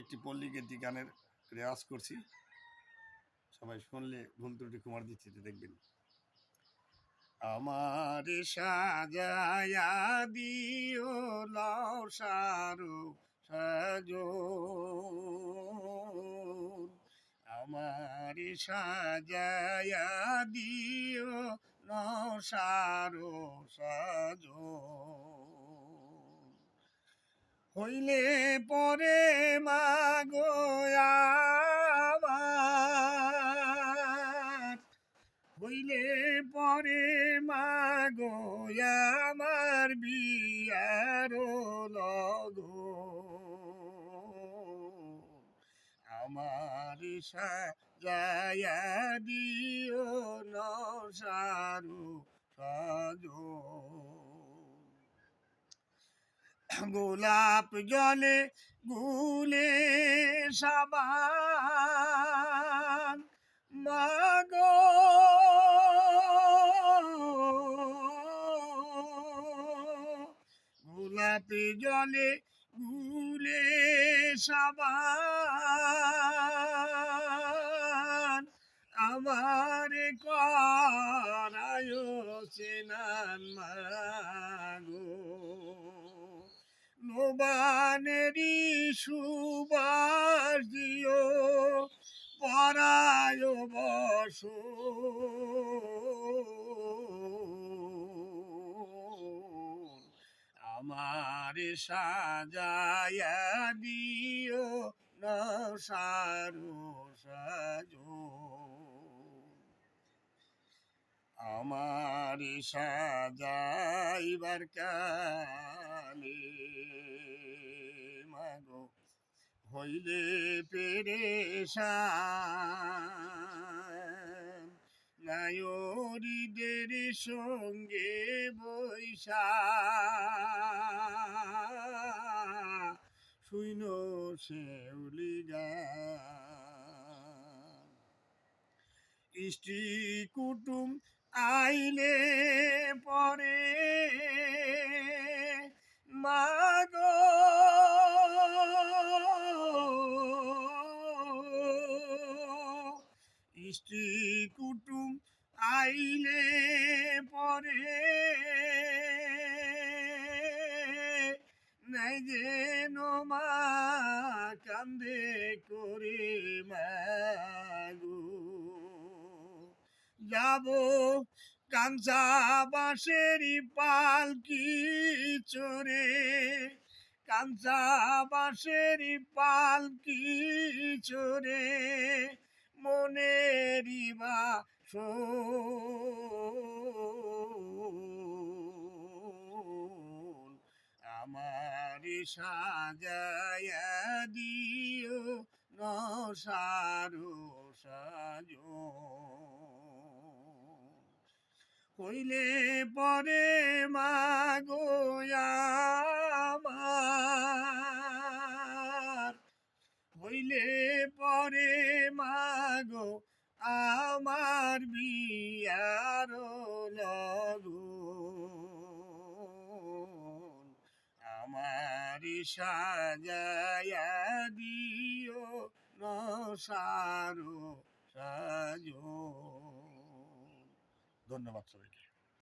একটি পল্লী গীতি গানের রেওয়াজ করছি, সবাই শুনলে ভুল ত্রুটি ক্ষমার দৃষ্টিতে দেখবেন। আমার সাজায়া দিও লাউ সারু সাজো, আমার সাজায়া দিও লাউ সারু সাজো, হইলে পরে মাগো আমার, হইলে পরে মাগো আমার বিয়ার লগন, আমার সাজায়া দিও নসারু সাজো, গোলাপ জলে গুলে সাবান মাগো, গোলাপ জলে গুলে সাবান আমার করায় স্নান মাগো, নবানেরি সুবাস দিও পরায় বসো, আমার সাজায়া দিও নসারু সাজো, আমার সাজাইবার কালে মাগো হইলে পেরেশান, নায়রীদের সঙ্গে বৈশা শুইন শেউলি গান, স্ত্রী কুটুম আইলে পরে মাগো, স্ত্রী কুটুম আইলে পরে নাই যেন মা কান্দে করে মাগো, যাব কাঞ্চা বাঁশেরি পালকি চড়ে, কাঞ্চা বাঁশেরি পালকি চড়ে মনেরি বাসন, আমার সাজায়া দিও নসারু সাজো, হইলে পরে মাগো আমার, হইলে পরে মাগো আমার বিয়ার লগন, আমার সাজায়া দিও নসারু সাজো। ধন্যবাদ সবাইকে।